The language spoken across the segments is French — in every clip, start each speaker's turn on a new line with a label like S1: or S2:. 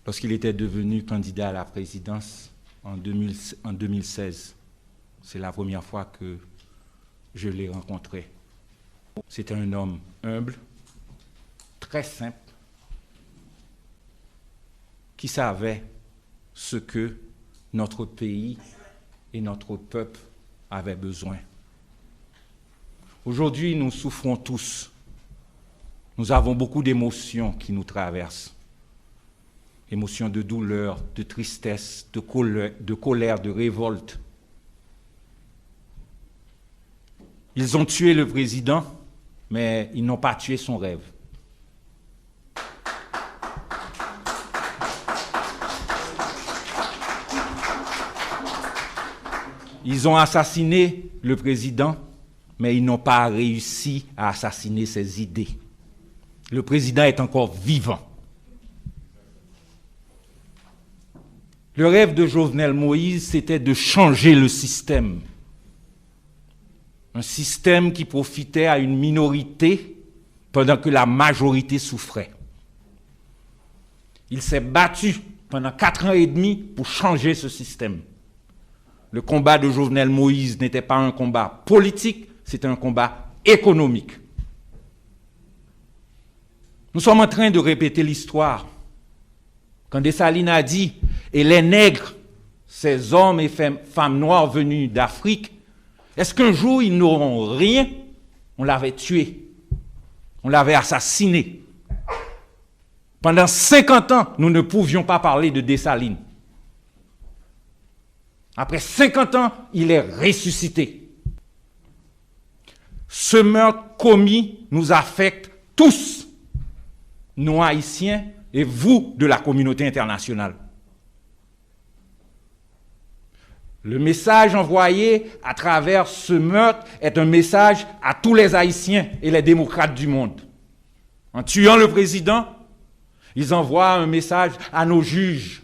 S1: Lorsqu'il était devenu candidat à la présidence en 2016. C'est la première fois que je l'ai rencontré. C'était un homme humble, très simple, qui savait ce que notre pays et notre peuple avaient besoin. Aujourd'hui, nous souffrons tous. Nous avons beaucoup d'émotions qui nous traversent. Émotions de douleur, de tristesse, de colère, de révolte. Ils ont tué le président, mais ils n'ont pas tué son rêve. Ils ont assassiné le président, mais ils n'ont pas réussi à assassiner ses idées. Le président est encore vivant. Le rêve de Jovenel Moïse, c'était de changer le système. Un système qui profitait à une minorité pendant que la majorité souffrait. Il s'est battu pendant 4 ans et demi pour changer ce système. Le combat de Jovenel Moïse n'était pas un combat politique, c'était un combat économique. Nous sommes en train de répéter l'histoire. Quand Dessalines a dit « Et les nègres, ces hommes et femmes noires venus d'Afrique, est-ce qu'un jour ils n'auront rien ?» On l'avait tué. On l'avait assassiné. Pendant 50 ans, nous ne pouvions pas parler de Dessalines. Après 50 ans, il est ressuscité. Ce meurtre commis nous affecte tous, nous Haïtiens et vous de la communauté internationale. Le message envoyé à travers ce meurtre est un message à tous les Haïtiens et les démocrates du monde. En tuant le président, ils envoient un message à nos juges.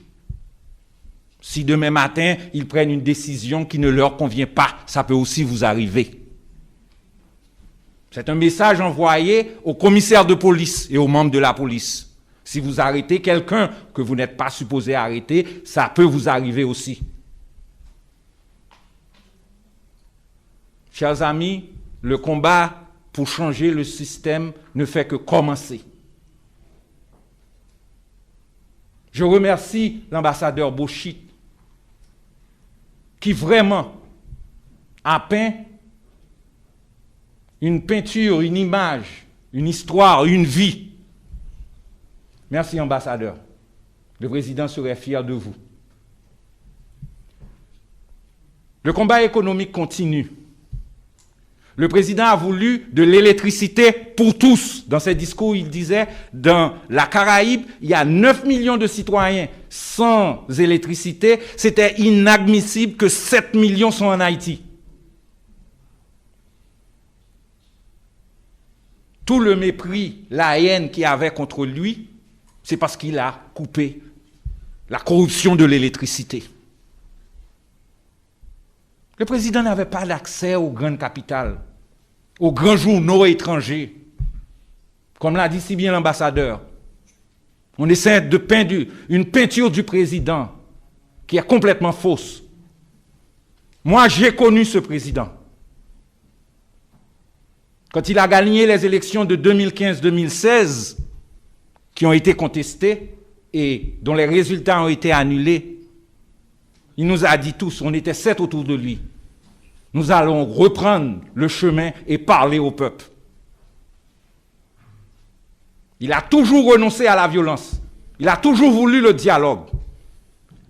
S1: Si demain matin, ils prennent une décision qui ne leur convient pas, ça peut aussi vous arriver. C'est un message envoyé aux commissaires de police et aux membres de la police. Si vous arrêtez quelqu'un que vous n'êtes pas supposé arrêter, ça peut vous arriver aussi. Chers amis, le combat pour changer le système ne fait que commencer. Je remercie l'ambassadeur Bochit qui vraiment a peint une peinture, une image, une histoire, une vie. Merci ambassadeur. Le président serait fier de vous. Le combat économique continue. Le président a voulu de l'électricité pour tous. Dans ses discours, il disait, dans la Caraïbe, il y a 9 millions de citoyens sans électricité. C'était inadmissible que 7 millions sont en Haïti. Tout le mépris, la haine qu'il y avait contre lui, c'est parce qu'il a coupé la corruption de l'électricité. Le président n'avait pas d'accès aux grandes capitales, aux grands journaux étrangers. Comme l'a dit si bien l'ambassadeur, on essaie de peindre une peinture du président qui est complètement fausse. Moi, j'ai connu ce président. Quand il a gagné les élections de 2015-2016, qui ont été contestées et dont les résultats ont été annulés, il nous a dit tous, on était 7 autour de lui, nous allons reprendre le chemin et parler au peuple. Il a toujours renoncé à la violence. Il a toujours voulu le dialogue.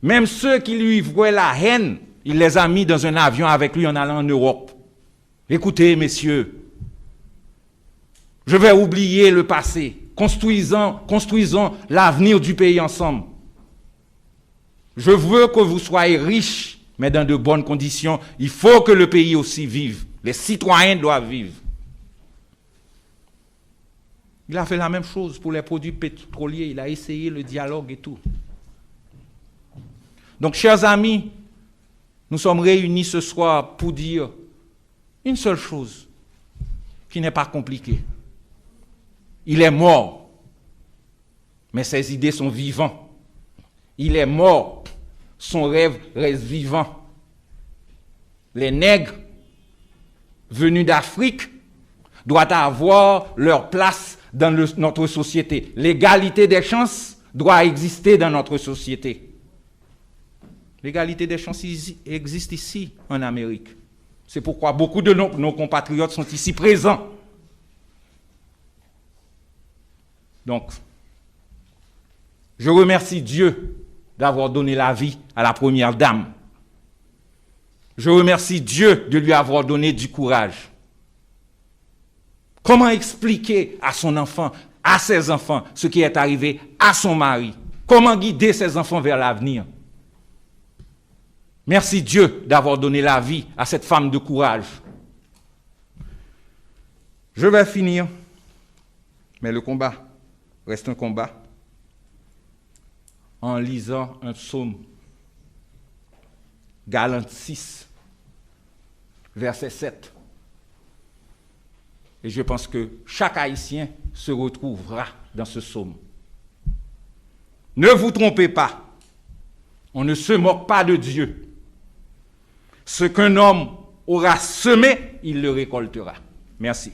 S1: Même ceux qui lui vouaient la haine, il les a mis dans un avion avec lui en allant en Europe. Écoutez, messieurs, je vais oublier le passé. Construisons l'avenir du pays ensemble. Je veux que vous soyez riches, mais dans de bonnes conditions. Il faut que le pays aussi vive. Les citoyens doivent vivre. Il a fait la même chose pour les produits pétroliers. Il a essayé le dialogue et tout. Donc, chers amis, nous sommes réunis ce soir pour dire une seule chose qui n'est pas compliquée. Il est mort. mais ses idées sont vivantes. Il est mort, son rêve reste vivant. Les nègres venus d'Afrique doivent avoir leur place dans notre société. L'égalité des chances doit exister dans notre société. L'égalité des chances existe ici, en Amérique. C'est pourquoi beaucoup de nos compatriotes sont ici présents. Donc, je remercie Dieu d'avoir donné la vie à la première dame. Je remercie Dieu de lui avoir donné du courage. Comment expliquer à son enfant, à ses enfants, ce qui est arrivé à son mari? Comment guider ses enfants vers l'avenir? Merci Dieu d'avoir donné la vie à cette femme de courage. Je vais finir, mais le combat reste un combat, en lisant un psaume, Galates 6, verset 7. Et je pense que chaque Haïtien se retrouvera dans ce psaume. Ne vous trompez pas, on ne se moque pas de Dieu. Ce qu'un homme aura semé, il le récoltera. Merci.